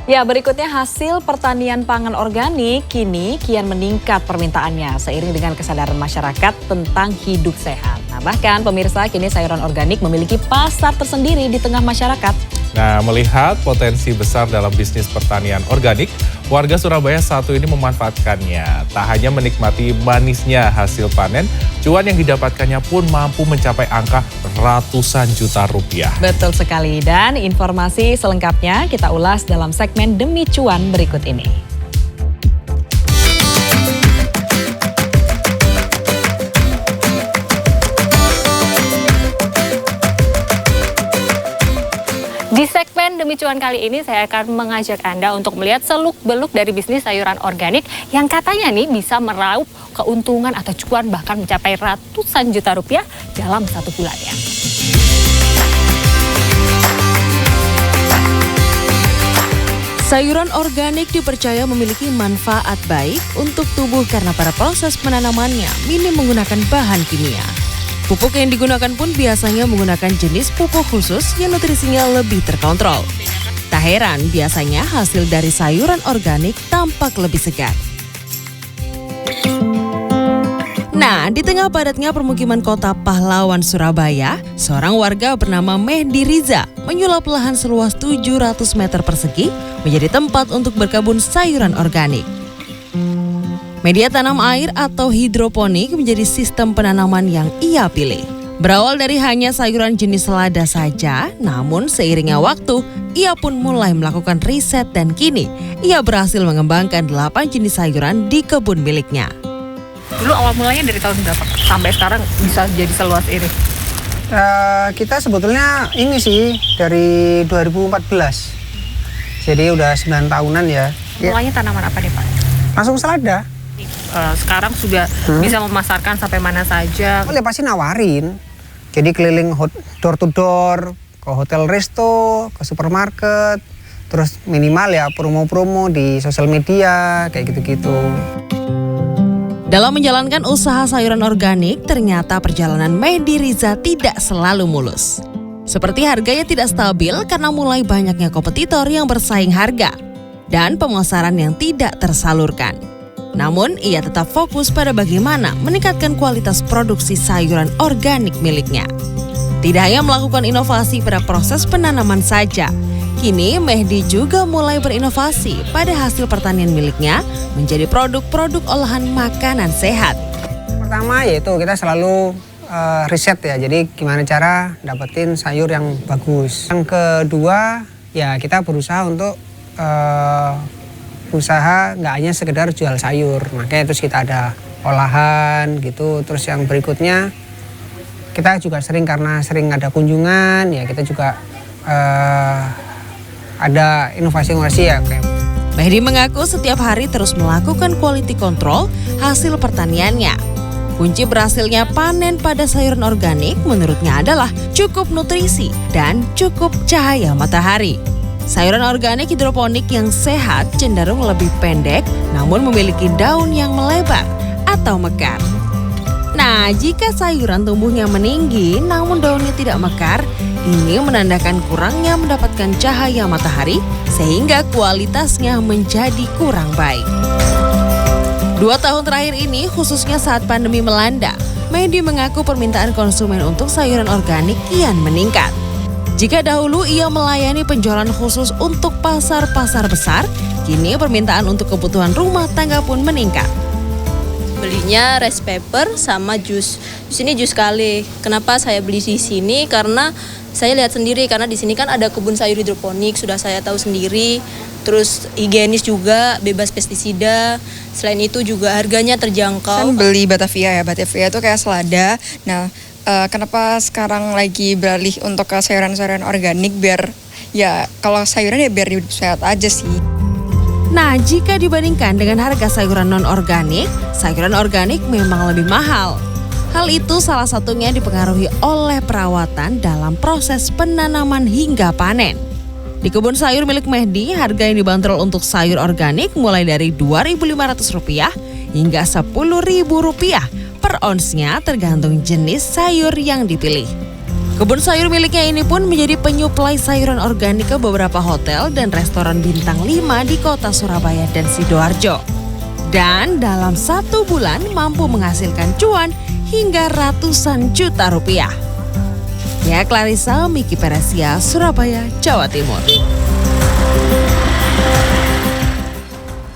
Ya, berikutnya hasil pertanian pangan organik kini kian meningkat permintaannya seiring dengan kesadaran masyarakat tentang hidup sehat. Nah, bahkan pemirsa kini sayuran organik memiliki pasar tersendiri di tengah masyarakat. Nah, melihat potensi besar dalam bisnis pertanian organik, warga Surabaya satu ini memanfaatkannya. Tak hanya menikmati manisnya hasil panen, cuan yang didapatkannya pun mampu mencapai angka ratusan juta rupiah. Betul sekali, dan informasi selengkapnya kita ulas dalam segmen Demi Cuan berikut ini. Di segmen Demi Cuan kali ini saya akan mengajak Anda untuk melihat seluk-beluk dari bisnis sayuran organik yang katanya nih bisa meraup keuntungan atau cuan bahkan mencapai ratusan juta rupiah dalam satu bulannya. Sayuran organik dipercaya memiliki manfaat baik untuk tubuh karena pada proses penanamannya minim menggunakan bahan kimia. Pupuk yang digunakan pun biasanya menggunakan jenis pupuk khusus yang nutrisinya lebih terkontrol. Tak heran biasanya hasil dari sayuran organik tampak lebih segar. Nah, di tengah padatnya permukiman kota pahlawan Surabaya, seorang warga bernama Mehdi Riza menyulap lahan seluas 700 meter persegi menjadi tempat untuk berkebun sayuran organik. Media tanam air atau hidroponik menjadi sistem penanaman yang ia pilih. Berawal dari hanya sayuran jenis selada saja, namun seiringnya waktu, ia pun mulai melakukan riset dan kini ia berhasil mengembangkan 8 jenis sayuran di kebun miliknya. Dulu awal mulanya dari tahun berapa sampai sekarang bisa jadi seluas ini? Kita sebetulnya ini sih dari 2014. Jadi udah 9 tahunan ya. Mulanya tanaman apa nih Pak? Langsung selada. Sekarang sudah bisa memasarkan sampai mana saja? Boleh pasti nawarin. Jadi keliling door to door, ke hotel resto, ke supermarket. Terus minimal ya promo-promo di sosial media, kayak gitu-gitu. Dalam menjalankan usaha sayuran organik, ternyata perjalanan Mehdi Riza tidak selalu mulus. Seperti harganya tidak stabil karena mulai banyaknya kompetitor yang bersaing harga dan pemasaran yang tidak tersalurkan. Namun, ia tetap fokus pada bagaimana meningkatkan kualitas produksi sayuran organik miliknya. Tidak hanya melakukan inovasi pada proses penanaman saja, kini Mehdi juga mulai berinovasi pada hasil pertanian miliknya menjadi produk-produk olahan makanan sehat. Pertama yaitu kita selalu riset ya, jadi gimana cara dapetin sayur yang bagus. Yang kedua ya kita berusaha untuk usaha nggak hanya sekedar jual sayur, makanya terus kita ada olahan gitu. Terus yang berikutnya kita juga karena sering ada kunjungan ya, kita juga ada inovasi-inovasi ya. Mehdi mengaku setiap hari terus melakukan quality control hasil pertaniannya. Kunci berhasilnya panen pada sayuran organik menurutnya adalah cukup nutrisi dan cukup cahaya matahari. Sayuran organik hidroponik yang sehat cenderung lebih pendek namun memiliki daun yang melebar atau mekar. Nah, jika sayuran tumbuhnya meninggi namun daunnya tidak mekar, ini menandakan kurangnya mendapatkan cahaya matahari sehingga kualitasnya menjadi kurang baik. 2 tahun terakhir ini, khususnya saat pandemi melanda, Mehdi mengaku permintaan konsumen untuk sayuran organik kian meningkat. Jika dahulu ia melayani penjualan khusus untuk pasar-pasar besar, kini permintaan untuk kebutuhan rumah tangga pun meningkat. Belinya rice paper sama jus. Di sini jus kali. Kenapa saya beli di sini? Karena saya lihat sendiri, karena di sini kan ada kebun sayur hidroponik, sudah saya tahu sendiri. Terus higienis juga, bebas pestisida. Selain itu juga harganya terjangkau. Saya beli Batavia ya, Batavia itu kayak selada. Nah, kenapa sekarang lagi beralih untuk ke sayuran-sayuran organik biar ya kalau sayuran ya biar hidup sehat aja sih. Nah, jika dibandingkan dengan harga sayuran non-organik, sayuran organik memang lebih mahal. Hal itu salah satunya dipengaruhi oleh perawatan dalam proses penanaman hingga panen. Di kebun sayur milik Mehdi, harga yang dibanderol untuk sayur organik mulai dari Rp2.500 hingga Rp10.000 per onsnya tergantung jenis sayur yang dipilih. Kebun sayur miliknya ini pun menjadi penyuplai sayuran organik ke beberapa hotel dan restoran bintang 5 di kota Surabaya dan Sidoarjo. Dan dalam 1 bulan mampu menghasilkan cuan hingga ratusan juta rupiah. Ya, Clarissa, Miki Peresia, Surabaya, Jawa Timur.